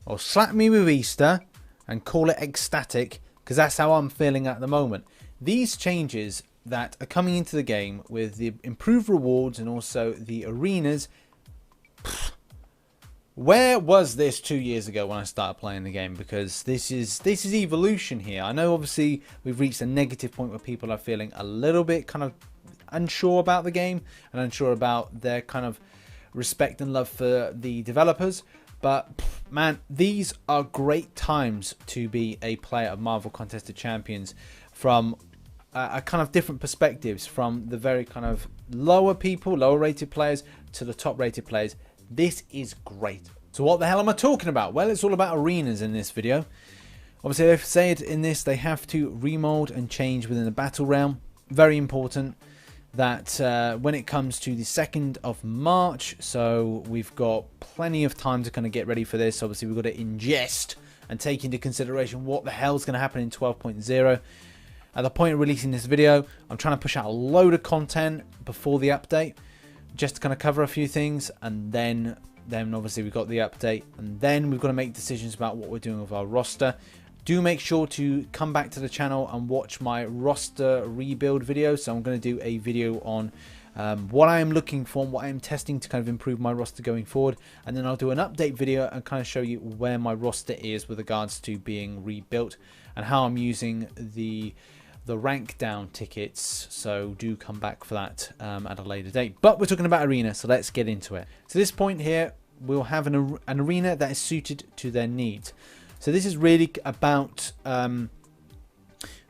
or slap me with Easter and call it ecstatic, because that's how I'm feeling at the moment. These changes that are coming into the game with the improved rewards and also the arenas, where was this 2 years ago when I started playing the game? Because this is evolution here. I know obviously we've reached a negative point where people are feeling a little bit kind of unsure about the game and unsure about their kind of respect and love for the developers. But man, these are great times to be a player of Marvel Contested Champions from a kind of different perspectives, from the very kind of lower rated players to the top rated players. This is great. So what the hell am I talking about? Well, it's all about arenas in this video. Obviously, they've said in this they have to remold and change within the battle realm. Very important that when it comes to the 2nd of March, so we've got plenty of time to kind of get ready for this. Obviously, we've got to ingest and take into consideration what the hell's going to happen in 12.0. At the point of releasing this video, I'm trying to push out a load of content before the update, just to kind of cover a few things, and then obviously we've got the update, and then we've got to make decisions about what we're doing with our roster. Do make sure to come back to the channel and watch my roster rebuild video. So I'm going to do a video on what I am looking for, what I am testing to kind of improve my roster going forward, and then I'll do an update video and kind of show you where my roster is with regards to being rebuilt and how I'm using the rank down tickets. So do come back for that at a later date. But we're talking about arena, so let's get into it. To this point here, we'll have an arena that is suited to their needs. So this is really about the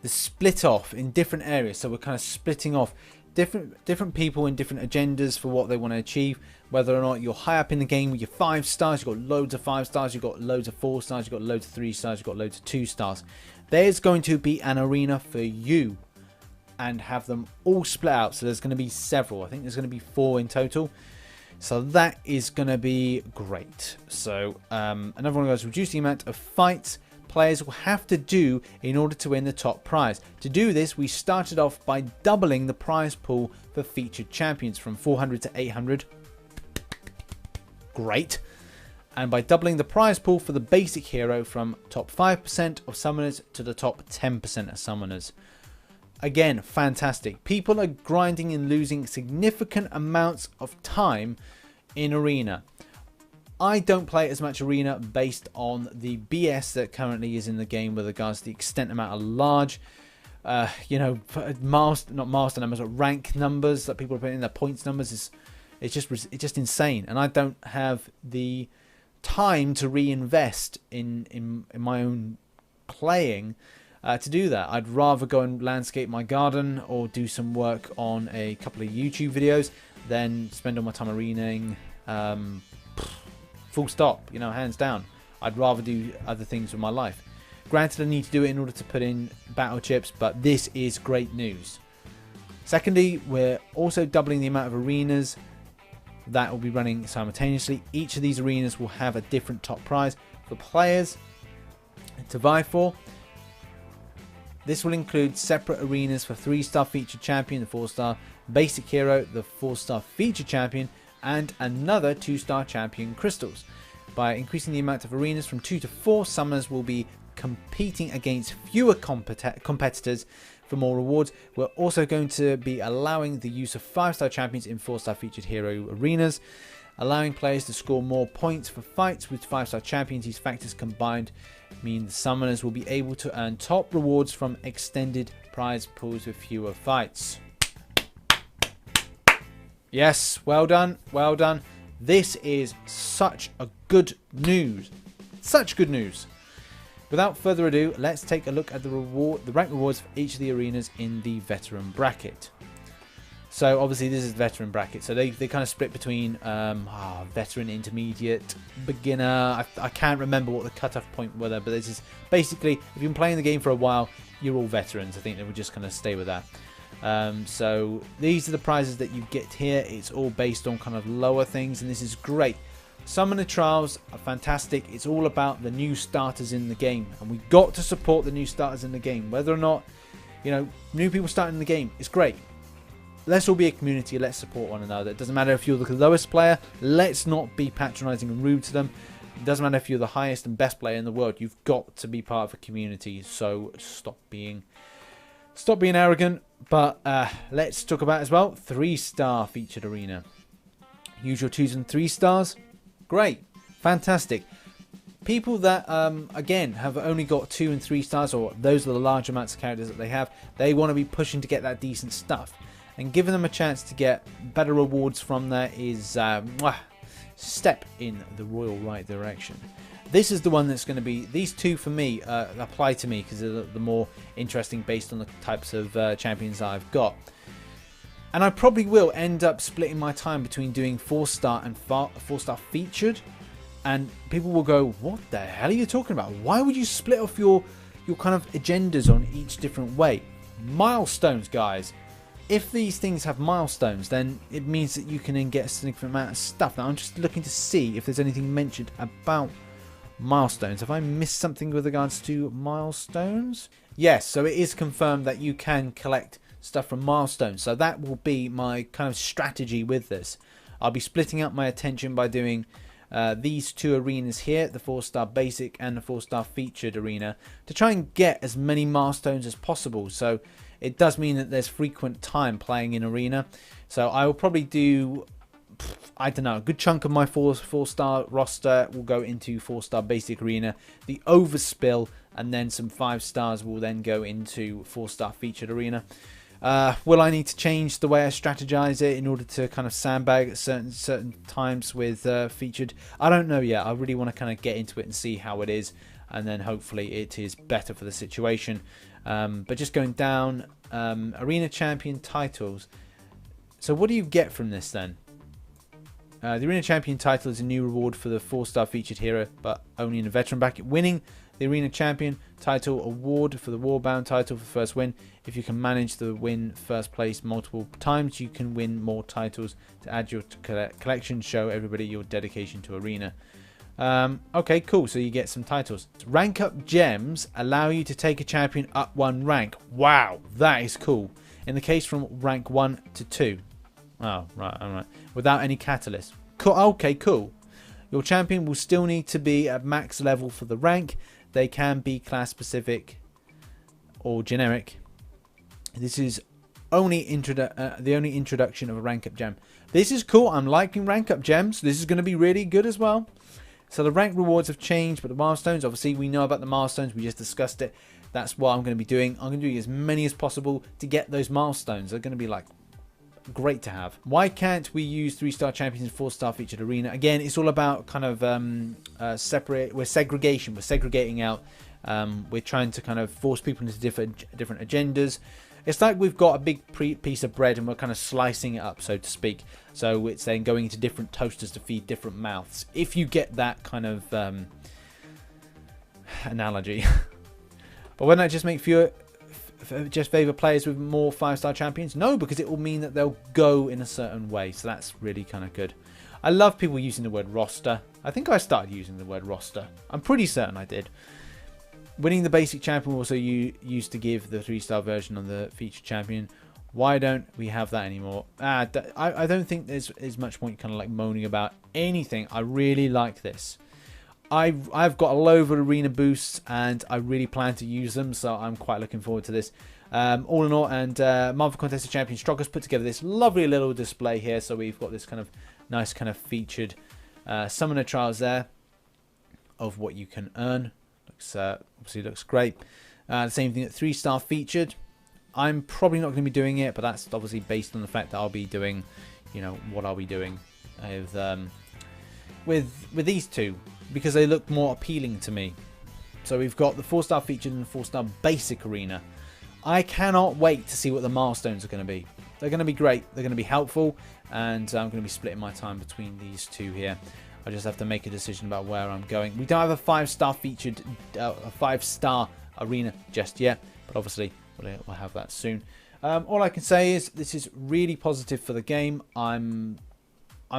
split off in different areas. So we're kind of splitting off different people in different agendas for what they want to achieve. Whether or not you're high up in the game with your 5 stars, you've got loads of 5 stars, you've got loads of 4 stars, you've got loads of 3 stars, you've got loads of 2 stars. There's going to be an arena for you and have them all split out. So there's going to be several. I think there's going to be 4 in total. So that is going to be great. So another one goes, reduce the amount of fights players will have to do in order to win the top prize. To do this, we started off by doubling the prize pool for featured champions from 400 to 800. Great. And by doubling the prize pool for the basic hero from top 5% of summoners to the top 10% of summoners. Again, fantastic. People are grinding and losing significant amounts of time in arena. I don't play as much arena based on the BS that currently is in the game with regards to the extent amount of large, not master numbers, but rank numbers that people are putting in, their points numbers. It's just insane, and I don't have the time to reinvest in my own playing to do that. I'd rather go and landscape my garden or do some work on a couple of YouTube videos than spend all my time arenaing. Full stop, hands down. I'd rather do other things with my life. Granted, I need to do it in order to put in battle chips, but this is great news. Secondly, we're also doubling the amount of arenas that will be running simultaneously. Each of these arenas will have a different top prize for players to vie for. This will include separate arenas for 3-star featured champion, the 4-star basic hero, the 4-star featured champion, and another 2-star champion crystals. By increasing the amount of arenas from 2 to 4, summoners will be competing against fewer competitors for more rewards. We're also going to be allowing the use of 5-star champions in 4-star featured hero arenas, allowing players to score more points for fights with 5-star champions. These factors combined mean the summoners will be able to earn top rewards from extended prize pools with fewer fights. Yes, well done, well done. This is such a good news. Such good news. Without further ado, let's take a look at the rank rewards for each of the arenas in the veteran bracket. So obviously this is the veteran bracket. So they kind of split between veteran, intermediate, beginner. I can't remember what the cutoff point were there, but this is basically, if you've been playing the game for a while, you're all veterans. I think they would just kind of stay with that. So these are the prizes that you get here. It's all based on kind of lower things, and this is great. Summoner trials are fantastic. It's all about the new starters in the game, and we got to support the new starters in the game. Whether or not, new people starting the game, it's great. Let's all be a community. Let's support one another. It doesn't matter if you're the lowest player. Let's not be patronizing and rude to them. It doesn't matter if you're the highest and best player in the world. You've got to be part of a community. So stop being arrogant. But let's talk about as well 3-star featured arena. Use your 2s and 3 stars. Great, fantastic. People that again have only got 2 and 3 stars, or those are the large amounts of characters that they have, they want to be pushing to get that decent stuff, and giving them a chance to get better rewards from there is step in the royal right direction. This is the one that's going to be, these two for me apply to me because they're the more interesting based on the types of champions that I've got. And I probably will end up splitting my time between doing 4-star and 4-star featured. And people will go, what the hell are you talking about? Why would you split off your kind of agendas on each different way? Milestones, guys. If these things have milestones, then it means that you can then get a significant amount of stuff. Now, I'm just looking to see if there's anything mentioned about milestones. Have I missed something with regards to milestones? Yes, so it is confirmed that you can collect stuff from milestones. So that will be my kind of strategy with this. I'll be splitting up my attention by doing these 2 arenas here, the 4-star basic and the 4-star featured arena, to try and get as many milestones as possible. So it does mean that there's frequent time playing in arena. So I will probably do, I don't know, a good chunk of my 4-star roster will go into 4-star basic arena. The overspill and then some 5 stars will then go into 4-star featured arena. Will I need to change the way I strategize it in order to kind of sandbag at certain times with featured? I don't know yet. I really want to kind of get into it and see how it is, and then hopefully it is better for the situation. But just going down, arena champion titles. So what do you get from this then? The arena champion title is a new reward for the 4-star featured hero, but only in the veteran bracket. Winning the arena champion title award for the warbound title for first win. If you can manage to win first place multiple times, you can win more titles to add your collection. Show everybody your dedication to arena. Okay, cool. So you get some titles. Rank up gems allow you to take a champion up 1 rank. Wow, that is cool. In the case from rank 1 to 2. Oh, right, all right. Without any catalyst. Cool. Okay, cool. Your champion will still need to be at max level for the rank. They can be class specific or generic. This is only the only introduction of a rank up gem. This is cool. I'm liking rank up gems. This is going to be really good as well. So the rank rewards have changed, but the milestones, obviously we know about the milestones. We just discussed it. That's what I'm going to be doing. I'm going to do as many as possible to get those milestones. They're going to be like great to have. Why can't we use 3-star champions in 4-star featured arena? Again, it's all about kind of we're segregating out. We're trying to kind of force people into different agendas. It's like we've got a big piece of bread and we're kind of slicing it up, so to speak. So it's then going into different toasters to feed different mouths. If you get that kind of analogy. But wouldn't that just make fewer, just favour players with more 5-star champions? No, because it will mean that they'll go in a certain way. So that's really kind of good. I love people using the word roster. I think I started using the word roster. I'm pretty certain I did. Winning the basic champion also used to give the 3-star version on the featured champion. Why don't we have that anymore? I don't think there's as much point kind of like moaning about anything. I really like this. I've got a load of arena boosts and I really plan to use them, so I'm quite looking forward to this. All in all, and Marvel Contest of Champions Strongest put together this lovely little display here. So we've got this kind of nice kind of featured summoner trials there of what you can earn. Obviously looks great. The same thing at 3-star featured. I'm probably not going to be doing it, but that's obviously based on the fact that I'll be doing, you know, what I'll be doing with these two, because they look more appealing to me. So we've got the 4-star featured and the 4-star basic arena. I cannot wait to see what the milestones are going to be. They're going to be great. They're going to be helpful, and I'm going to be splitting my time between these two here. I just have to make a decision about where I'm going. We don't have a 5-star featured, a 5-star arena just yet, but obviously we'll have that soon. All I can say is this is really positive for the game. I'm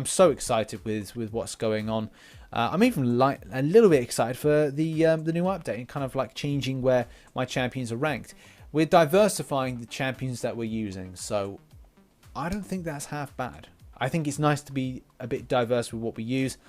so excited with what's going on. I'm even like a little bit excited for the new update and kind of like changing where my champions are ranked. We're diversifying the champions that we're using, so I don't think that's half bad. I think it's nice to be a bit diverse with what we use.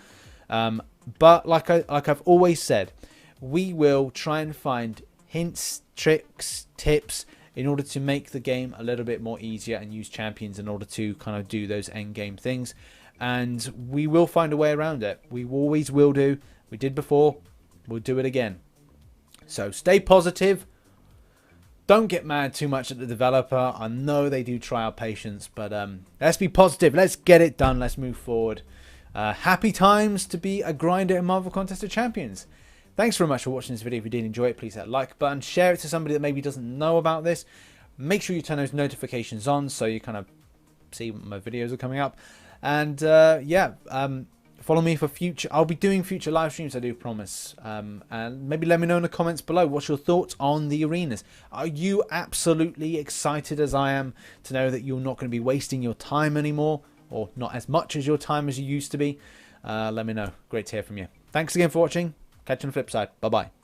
But like I've always said, we will try and find hints, tricks, tips in order to make the game a little bit more easier, and use champions in order to kind of do those end game things. And we will find a way around it. We always will do. We did before. We'll do it again. So stay positive. Don't get mad too much at the developer. I know they do try our patience, but let's be positive. Let's get it done. Let's move forward. Happy times to be a grinder in Marvel Contest of Champions. Thanks very much for watching this video. If you did enjoy it, please hit that like button. Share it to somebody that maybe doesn't know about this. Make sure you turn those notifications on so you kind of see when my videos are coming up. And yeah, follow me for future. I'll be doing future live streams, I do promise. And maybe let me know in the comments below what's your thoughts on the arenas. Are you absolutely excited as I am to know that you're not going to be wasting your time anymore, or not as much as your time as you used to be? Let me know. Great to hear from you. Thanks again for watching. Catch you on the flip side. Bye bye.